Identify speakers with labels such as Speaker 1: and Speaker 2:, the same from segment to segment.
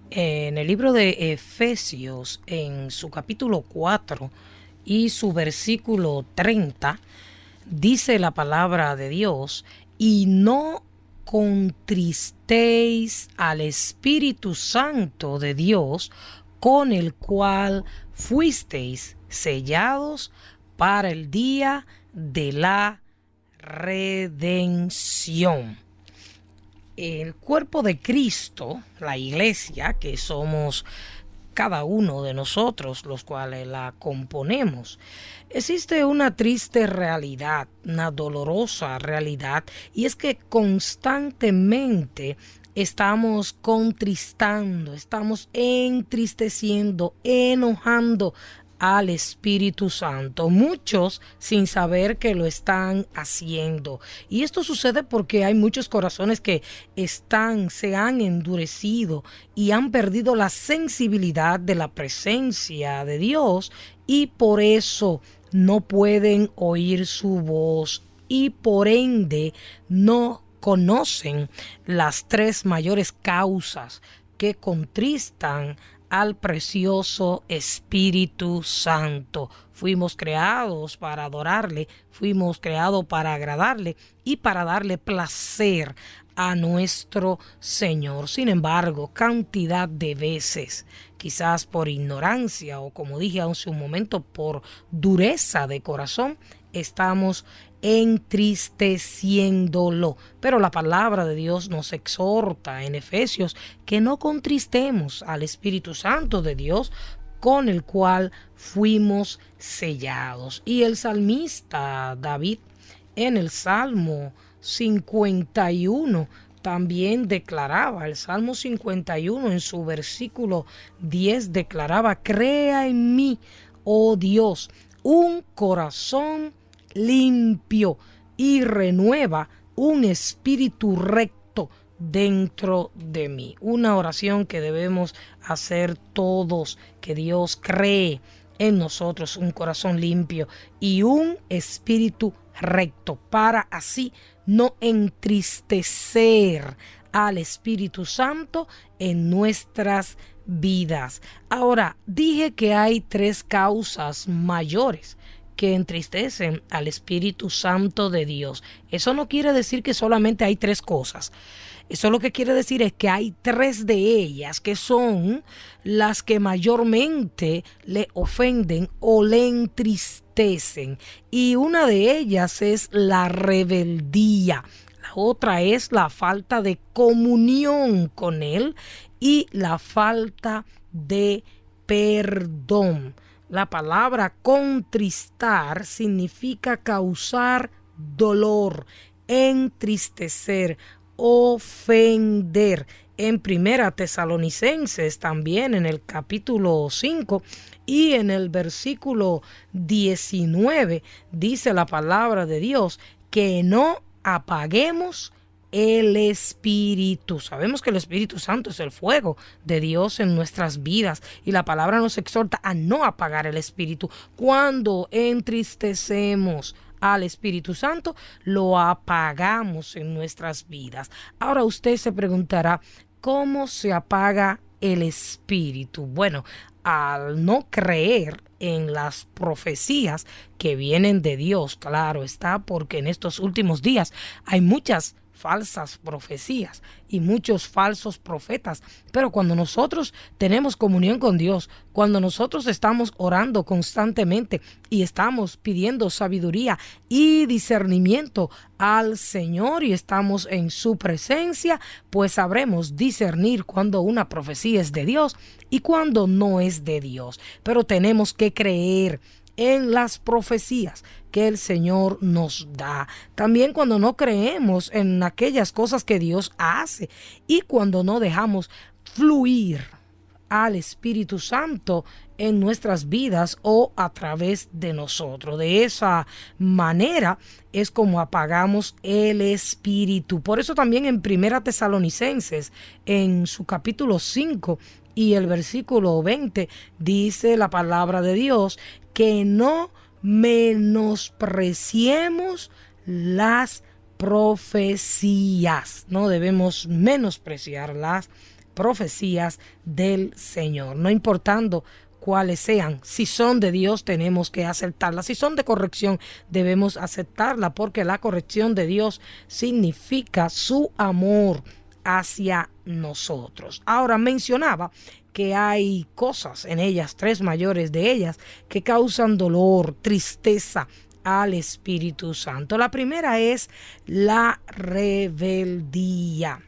Speaker 1: En el libro de Efesios, en su capítulo 4 y su versículo 30, dice la palabra de Dios: y no contristéis al Espíritu Santo de Dios, con el cual fuisteis sellados para el día de la redención. El cuerpo de Cristo, la iglesia, que somos cada uno de nosotros, los cuales la componemos, existe una triste realidad, una dolorosa realidad, y es que constantemente estamos contristando, estamos entristeciendo, enojando al Espíritu Santo, muchos sin saber que lo están haciendo. Y esto sucede porque hay muchos corazones que se han endurecido y han perdido la sensibilidad de la presencia de Dios, y por eso no pueden oír su voz, y por ende no conocen las tres mayores causas que contristan al precioso Espíritu Santo. Fuimos creados para adorarle, fuimos creados para agradarle y para darle placer a nuestro Señor. Sin embargo, cantidad de veces, quizás por ignorancia o, como dije hace un momento, por dureza de corazón, estamos entristeciéndolo. Pero la palabra de Dios nos exhorta en Efesios que no contristemos al Espíritu Santo de Dios, con el cual fuimos sellados. Y el salmista David, en el Salmo 51, también declaraba, el Salmo 51 en su versículo 10 declaraba: crea en mí, oh Dios, un corazón limpio, y renueva un espíritu recto dentro de mí. Una oración que debemos hacer todos: que Dios cree en nosotros un corazón limpio y un espíritu recto, para así no entristecer al Espíritu Santo en nuestras vidas. Ahora, dije que hay tres causas mayores que entristecen al Espíritu Santo de Dios. Eso no quiere decir que solamente hay tres cosas. Eso lo que quiere decir es que hay tres de ellas que son las que mayormente le ofenden o le entristecen. Y una de ellas es la rebeldía. La otra es la falta de comunión con Él y la falta de perdón. La palabra contristar significa causar dolor, entristecer, ofender. En Primera Tesalonicenses, también en el capítulo 5 y en el versículo 19, dice la palabra de Dios que no apaguemos el Espíritu. Sabemos que el Espíritu Santo es el fuego de Dios en nuestras vidas, y la palabra nos exhorta a no apagar el Espíritu. Cuando entristecemos al Espíritu Santo, lo apagamos en nuestras vidas. Ahora usted se preguntará: ¿cómo se apaga el Espíritu? Bueno, al no creer en las profecías que vienen de Dios, claro está, porque en estos últimos días hay muchas falsas profecías y muchos falsos profetas. Pero cuando nosotros tenemos comunión con Dios, cuando nosotros estamos orando constantemente y estamos pidiendo sabiduría y discernimiento al Señor y estamos en su presencia, pues sabremos discernir cuando una profecía es de Dios y cuando no es de Dios. Pero tenemos que creer en las profecías que el Señor nos da. También cuando no creemos en aquellas cosas que Dios hace y cuando no dejamos fluir al Espíritu Santo en nuestras vidas o a través de nosotros. De esa manera es como apagamos el Espíritu. Por eso también en Primera Tesalonicenses, en su capítulo 5 y el versículo 20, dice la palabra de Dios que no menospreciemos las profecías. No debemos menospreciarlas profecías del Señor, no importando cuáles sean. Si son de Dios, tenemos que aceptarlas. Si son de corrección, debemos aceptarla, porque la corrección de Dios significa su amor hacia nosotros. Ahora, mencionaba que hay cosas en ellas, tres mayores de ellas, que causan dolor, tristeza al Espíritu Santo. La primera es la rebeldía.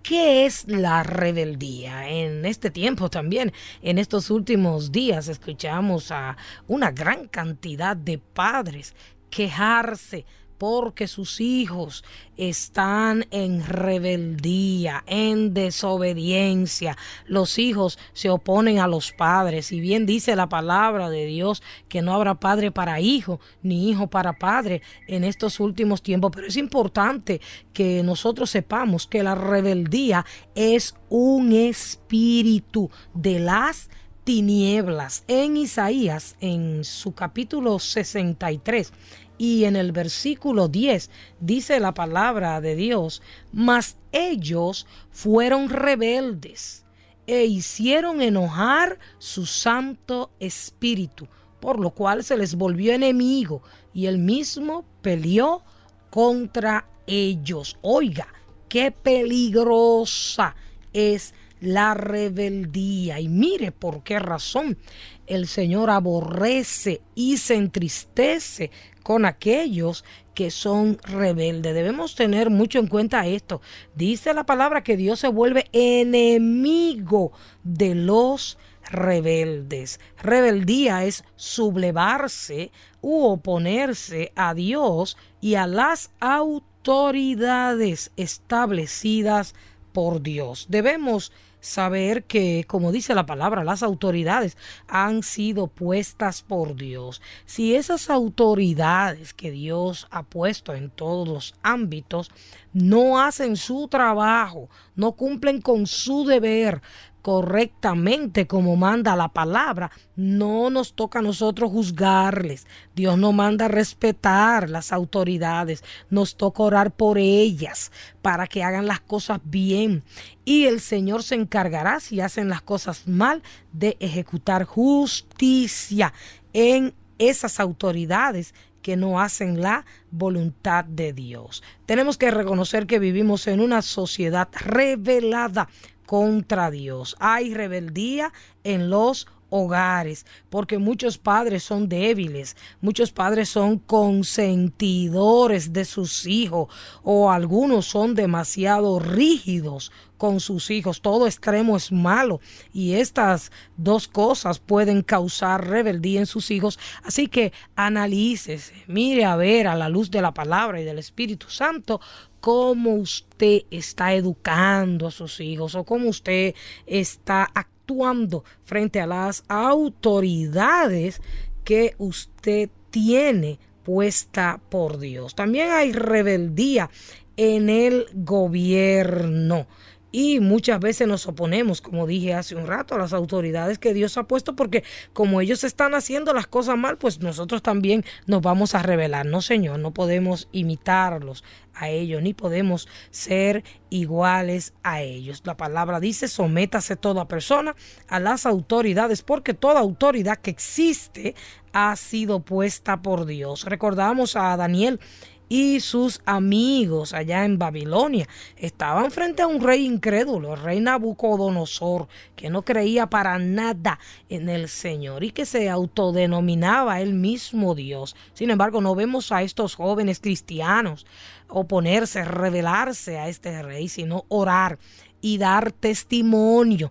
Speaker 1: ¿Qué es la rebeldía? En este tiempo también, en estos últimos días, escuchamos a una gran cantidad de padres quejarse porque sus hijos están en rebeldía, en desobediencia. Los hijos se oponen a los padres. Y bien dice la palabra de Dios que no habrá padre para hijo, ni hijo para padre en estos últimos tiempos. Pero es importante que nosotros sepamos que la rebeldía es un espíritu de las tinieblas. En Isaías, en su capítulo 63, y en el versículo 10 dice la palabra de Dios: mas ellos fueron rebeldes e hicieron enojar su Santo Espíritu, por lo cual se les volvió enemigo y él mismo peleó contra ellos. Oiga, qué peligrosa es la rebeldía. Y mire por qué razón el Señor aborrece y se entristece con aquellos que son rebeldes. Debemos tener mucho en cuenta esto. Dice la palabra que Dios se vuelve enemigo de los rebeldes. Rebeldía es sublevarse u oponerse a Dios y a las autoridades establecidas por Dios. Debemos saber que, como dice la palabra, las autoridades han sido puestas por Dios. Si esas autoridades que Dios ha puesto en todos los ámbitos no hacen su trabajo, no cumplen con su deber correctamente como manda la palabra, no nos toca a nosotros juzgarles. Dios nos manda a respetar las autoridades, nos toca orar por ellas para que hagan las cosas bien, y el Señor se encargará, si hacen las cosas mal, de ejecutar justicia en esas autoridades que no hacen la voluntad de Dios. Tenemos que reconocer que vivimos en una sociedad rebelada contra Dios. Hay rebeldía en los hogares, porque muchos padres son débiles, muchos padres son consentidores de sus hijos, o algunos son demasiado rígidos con sus hijos. Todo extremo es malo, y estas dos cosas pueden causar rebeldía en sus hijos. Así que analícese, mire a ver a la luz de la palabra y del Espíritu Santo cómo usted está educando a sus hijos, o cómo usted está actuando frente a las autoridades que usted tiene puesta por Dios. También hay rebeldía en el gobierno. Y muchas veces nos oponemos, como dije hace un rato, a las autoridades que Dios ha puesto, porque como ellos están haciendo las cosas mal, pues nosotros también nos vamos a rebelar. No, Señor, no podemos imitarlos a ellos, ni podemos ser iguales a ellos. La palabra dice: sométase toda persona a las autoridades, porque toda autoridad que existe ha sido puesta por Dios. Recordamos a Daniel y sus amigos allá en Babilonia. Estaban frente a un rey incrédulo, el rey Nabucodonosor, que no creía para nada en el Señor y que se autodenominaba él mismo Dios. Sin embargo, no vemos a estos jóvenes cristianos oponerse, rebelarse a este rey, sino orar y dar testimonio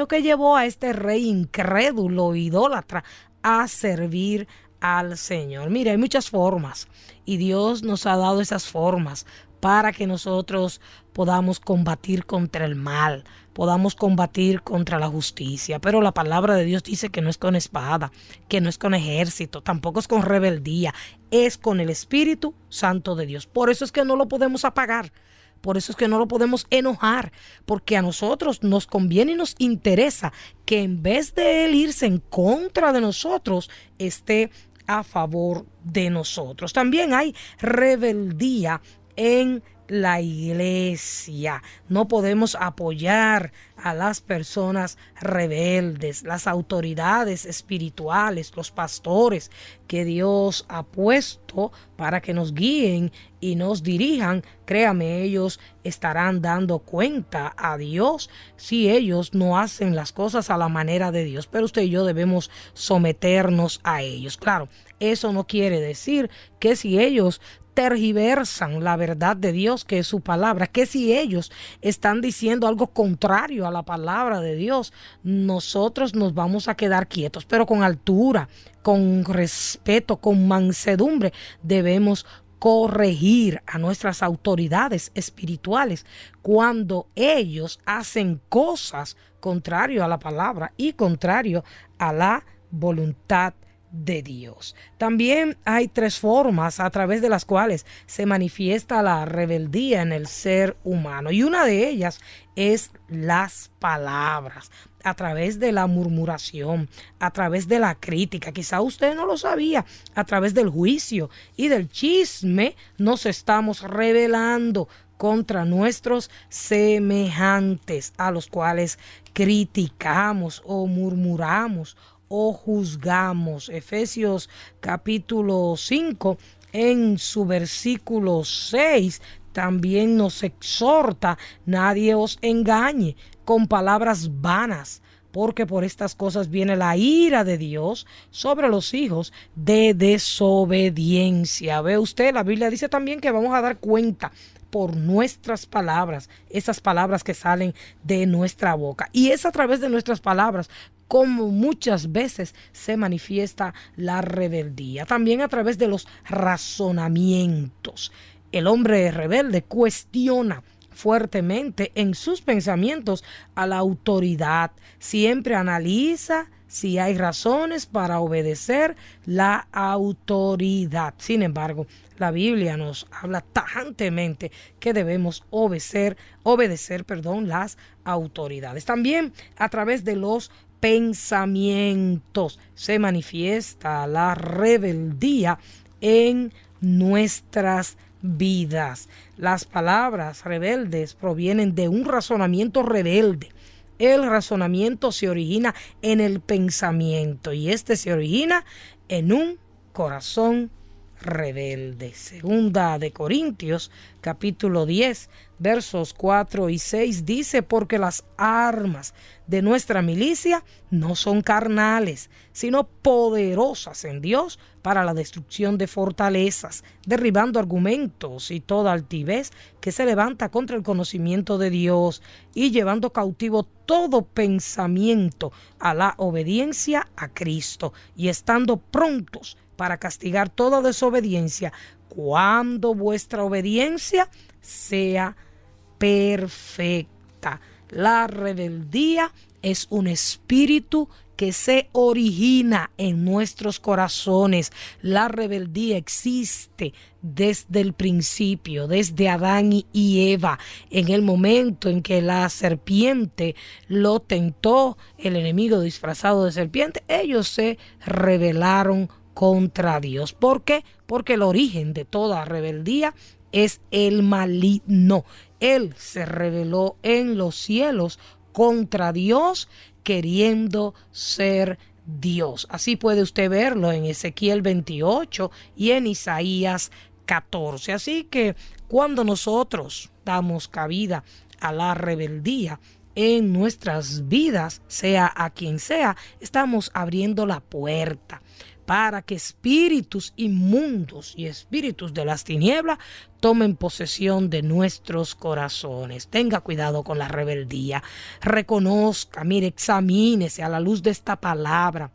Speaker 1: que llevó a este rey incrédulo, idólatra, a servir al Señor. Mira, hay muchas formas, y Dios nos ha dado esas formas para que nosotros podamos combatir contra el mal, podamos combatir contra la justicia. Pero la palabra de Dios dice que no es con espada, que no es con ejército, tampoco es con rebeldía, es con el Espíritu Santo de Dios. Por eso es que no lo podemos apagar. Por eso es que no lo podemos enojar, porque a nosotros nos conviene y nos interesa que en vez de él irse en contra de nosotros, esté a favor de nosotros. También hay rebeldía en la iglesia. No podemos apoyar a las personas rebeldes, las autoridades espirituales, los pastores que Dios ha puesto para que nos guíen y nos dirijan. Créame, ellos estarán dando cuenta a Dios si ellos no hacen las cosas a la manera de Dios. Pero usted y yo debemos someternos a ellos. Claro, eso no quiere decir que si ellos tergiversan la verdad de Dios, que es su palabra, que si ellos están diciendo algo contrario a la palabra de Dios, nosotros nos vamos a quedar quietos, pero con altura, con respeto, con mansedumbre, debemos corregir a nuestras autoridades espirituales cuando ellos hacen cosas contrario a la palabra y contrario a la voluntad de Dios. También hay 3 formas a través de las cuales se manifiesta la rebeldía en el ser humano, y una de ellas es las palabras, a través de la murmuración, a través de la crítica. Quizá usted no lo sabía, a través del juicio y del chisme nos estamos rebelando contra nuestros semejantes, a los cuales criticamos o murmuramos o juzgamos. Efesios capítulo 5, en su versículo 6, también nos exhorta: nadie os engañe con palabras vanas, porque por estas cosas viene la ira de Dios sobre los hijos de desobediencia. Ve usted, la Biblia dice también que vamos a dar cuenta por nuestras palabras, esas palabras que salen de nuestra boca. Y es a través de nuestras palabras como muchas veces se manifiesta la rebeldía. También a través de los razonamientos. El hombre rebelde cuestiona fuertemente en sus pensamientos a la autoridad. Siempre analiza si hay razones para obedecer la autoridad. Sin embargo, la Biblia nos habla tajantemente que debemos obedecer las autoridades. También a través de los pensamientos se manifiesta la rebeldía en nuestras vidas. Las palabras rebeldes provienen de un razonamiento rebelde. El razonamiento se origina en el pensamiento y este se origina en un corazón rebelde. Segunda de Corintios, capítulo 10, versos 4 y 6 dice: porque las armas de nuestra milicia no son carnales, sino poderosas en Dios para la destrucción de fortalezas, derribando argumentos y toda altivez que se levanta contra el conocimiento de Dios, y llevando cautivo todo pensamiento a la obediencia a Cristo, y estando prontos para castigar toda desobediencia cuando vuestra obediencia sea perfecta. La rebeldía es un espíritu que se origina en nuestros corazones. La rebeldía existe desde el principio, desde Adán y Eva. En el momento en que la serpiente lo tentó, el enemigo disfrazado de serpiente, ellos se rebelaron contra Dios. ¿Por qué? Porque el origen de toda rebeldía es el maligno. Él se rebeló en los cielos contra Dios, queriendo ser Dios. Así puede usted verlo en Ezequiel 28 y en Isaías 14. Así que cuando nosotros damos cabida a la rebeldía en nuestras vidas, sea a quien sea, estamos abriendo la puerta para que espíritus inmundos y espíritus de las tinieblas tomen posesión de nuestros corazones. Tenga cuidado con la rebeldía. Reconozca, mire, examínese a la luz de esta palabra.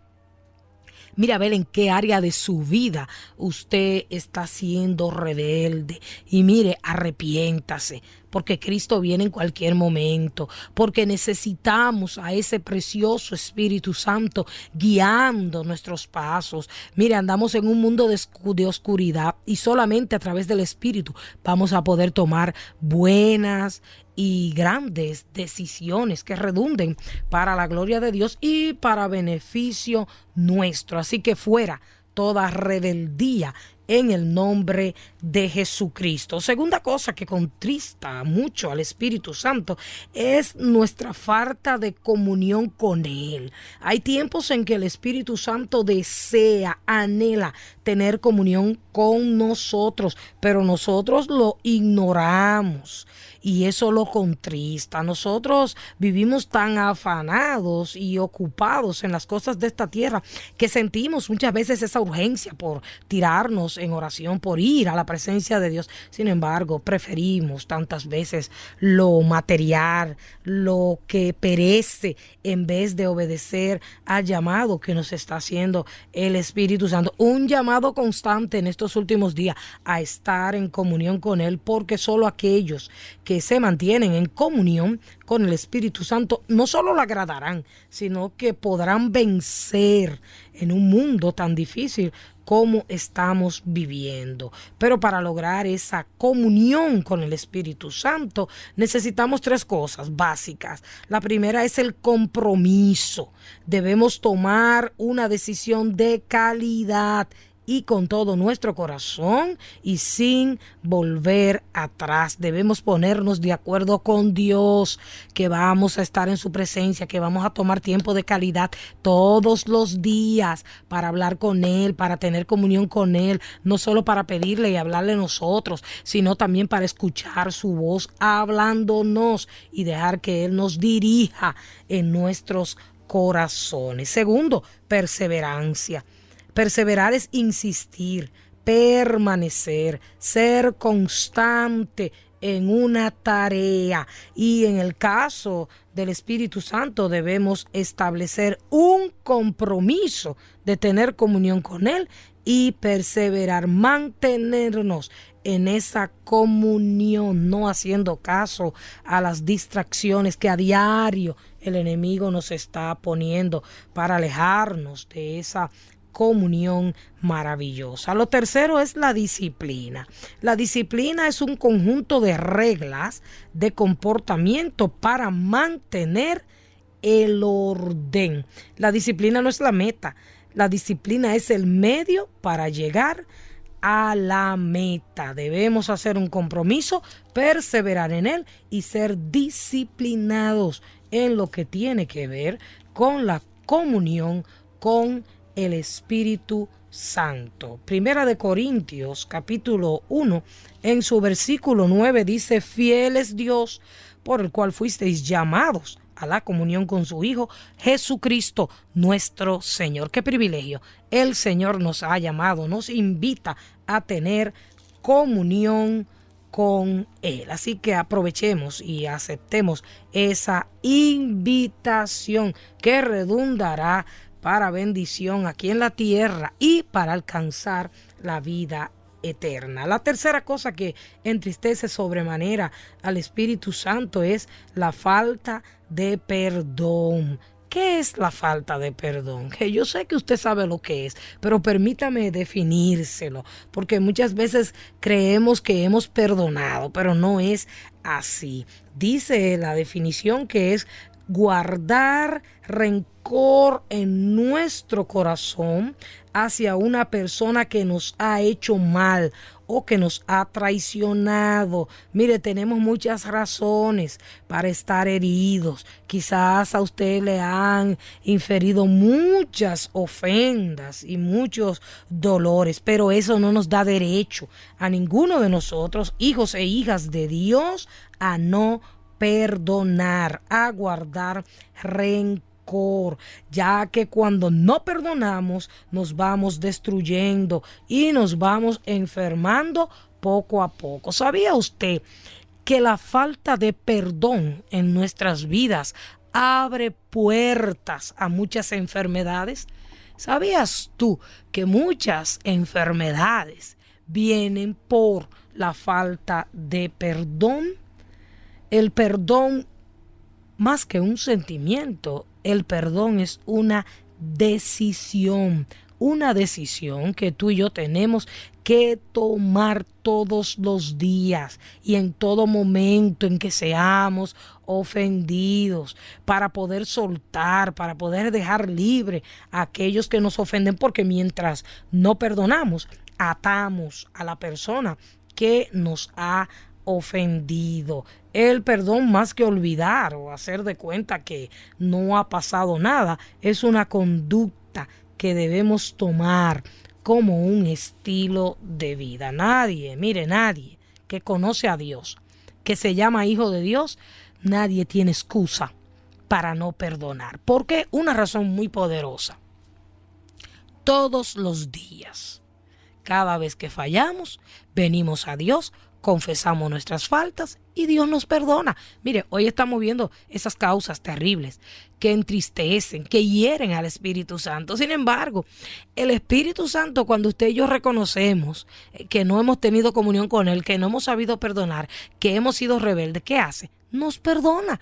Speaker 1: Mira a ver en qué área de su vida usted está siendo rebelde. Y mire, arrepiéntase, porque Cristo viene en cualquier momento, porque necesitamos a ese precioso Espíritu Santo guiando nuestros pasos. Mire, andamos en un mundo de oscuridad y solamente a través del Espíritu vamos a poder tomar buenas y grandes decisiones que redunden para la gloria de Dios y para beneficio nuestro. Así que fuera toda rebeldía en el nombre de Jesucristo. Segunda cosa que contrista mucho al Espíritu Santo es nuestra falta de comunión con Él. Hay tiempos en que el Espíritu Santo desea, anhela tener comunión con nosotros, pero nosotros lo ignoramos. Y eso lo contrista. Nosotros vivimos tan afanados y ocupados en las cosas de esta tierra que sentimos muchas veces esa urgencia por tirarnos en oración, por ir a la presencia de Dios. Sin embargo, preferimos tantas veces lo material, lo que perece, en vez de obedecer al llamado que nos está haciendo el Espíritu Santo. Un llamado constante en estos últimos días a estar en comunión con Él, porque solo aquellos que se mantienen en comunión con el Espíritu Santo no solo lo agradarán, sino que podrán vencer en un mundo tan difícil como estamos viviendo. Pero para lograr esa comunión con el Espíritu Santo necesitamos tres cosas básicas. La primera es el compromiso. Debemos tomar una decisión de calidad y con todo nuestro corazón y sin volver atrás. Debemos ponernos de acuerdo con Dios, que vamos a estar en su presencia, que vamos a tomar tiempo de calidad todos los días para hablar con Él, para tener comunión con Él, no solo para pedirle y hablarle nosotros, sino también para escuchar su voz hablándonos y dejar que Él nos dirija en nuestros corazones. Segundo, perseverancia. Perseverar es insistir, permanecer, ser constante en una tarea. Y en el caso del Espíritu Santo debemos establecer un compromiso de tener comunión con Él y perseverar, mantenernos en esa comunión, no haciendo caso a las distracciones que a diario el enemigo nos está poniendo para alejarnos de esa comunión maravillosa. Lo tercero es la disciplina. La disciplina es un conjunto de reglas de comportamiento para mantener el orden. La disciplina no es la meta. La disciplina es el medio para llegar a la meta. Debemos hacer un compromiso, perseverar en él y ser disciplinados en lo que tiene que ver con la comunión con el Espíritu Santo. Primera de Corintios, capítulo 1, en su versículo 9 dice: fiel es Dios, por el cual fuisteis llamados a la comunión con su Hijo, Jesucristo, nuestro Señor. Qué privilegio. El Señor nos ha llamado, nos invita a tener comunión con Él. Así que aprovechemos y aceptemos esa invitación que redundará para bendición aquí en la tierra y para alcanzar la vida eterna. La tercera cosa que entristece sobremanera al Espíritu Santo es la falta de perdón. ¿Qué es la falta de perdón? Que yo sé que usted sabe lo que es, pero permítame definírselo, porque muchas veces creemos que hemos perdonado, pero no es así. Dice la definición que es guardar rencor en nuestro corazón hacia una persona que nos ha hecho mal o que nos ha traicionado. Mire, tenemos muchas razones para estar heridos. Quizás a usted le han inferido muchas ofensas y muchos dolores, pero eso no nos da derecho a ninguno de nosotros, hijos e hijas de Dios, a no perdonar, a guardar rencor, ya que cuando no perdonamos nos vamos destruyendo y nos vamos enfermando poco a poco. ¿Sabía usted que la falta de perdón en nuestras vidas abre puertas a muchas enfermedades? ¿Sabías tú que muchas enfermedades vienen por la falta de perdón? El perdón, más que un sentimiento, el perdón es una decisión que tú y yo tenemos que tomar todos los días y en todo momento en que seamos ofendidos, para poder soltar, para poder dejar libre a aquellos que nos ofenden, porque mientras no perdonamos, atamos a la persona que nos ha ofendido. El perdón, más que olvidar o hacer de cuenta que no ha pasado nada, es una conducta que debemos tomar como un estilo de vida. Nadie que conoce a Dios, que se llama hijo de Dios, nadie tiene excusa para no perdonar. Porque una razón muy poderosa. Todos los días, cada vez que fallamos, venimos a Dios, confesamos nuestras faltas y Dios nos perdona. Mire, hoy estamos viendo esas causas terribles que entristecen, que hieren al Espíritu Santo. Sin embargo, el Espíritu Santo, cuando usted y yo reconocemos que no hemos tenido comunión con Él, que no hemos sabido perdonar, que hemos sido rebeldes, ¿qué hace? Nos perdona.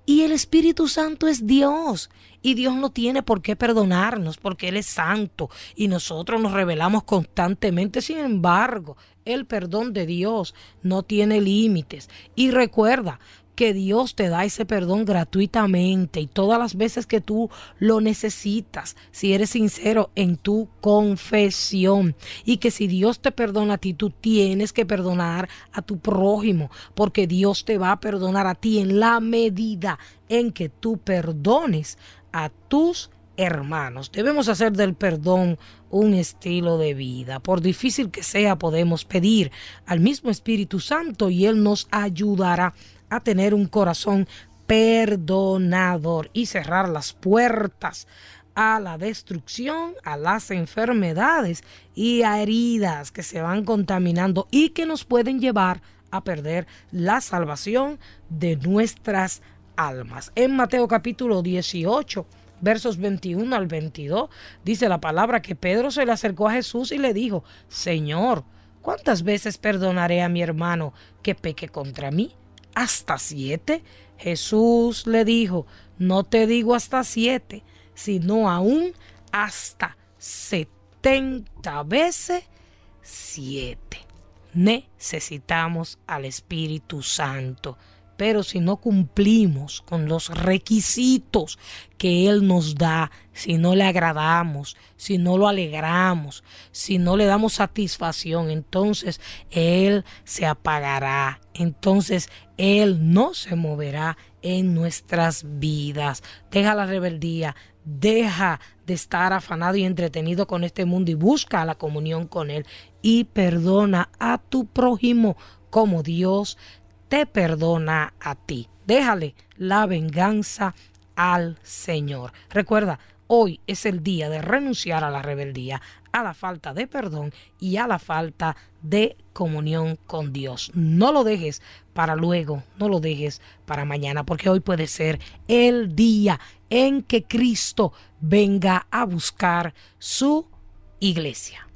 Speaker 1: Y el Espíritu Santo es Dios. Y Dios no tiene por qué perdonarnos porque Él es santo y nosotros nos rebelamos constantemente. Sin embargo, el perdón de Dios no tiene límites. Y recuerda que Dios te da ese perdón gratuitamente y todas las veces que tú lo necesitas, si eres sincero en tu confesión. Y que si Dios te perdona a ti, tú tienes que perdonar a tu prójimo, porque Dios te va a perdonar a ti en la medida en que tú perdones a tus hermanos. Debemos hacer del perdón un estilo de vida. Por difícil que sea, podemos pedir al mismo Espíritu Santo y Él nos ayudará a tener un corazón perdonador y cerrar las puertas a la destrucción, a las enfermedades y a heridas que se van contaminando y que nos pueden llevar a perder la salvación de nuestras almas. En Mateo capítulo 18, versos 21 al 22, dice la palabra que Pedro se le acercó a Jesús y le dijo: Señor, ¿cuántas veces perdonaré a mi hermano que peque contra mí? ¿Hasta 7? Jesús le dijo: no te digo hasta 7, sino aún hasta 70 veces 7. Necesitamos al Espíritu Santo. Pero si no cumplimos con los requisitos que Él nos da, si no le agradamos, si no lo alegramos, si no le damos satisfacción, entonces Él se apagará. Entonces Él no se moverá en nuestras vidas. Deja la rebeldía, deja de estar afanado y entretenido con este mundo y busca la comunión con Él. Y perdona a tu prójimo como Dios te perdona a ti. Déjale la venganza al Señor. Recuerda, hoy es el día de renunciar a la rebeldía, a la falta de perdón y a la falta de comunión con Dios. No lo dejes para luego, no lo dejes para mañana, porque hoy puede ser el día en que Cristo venga a buscar su iglesia.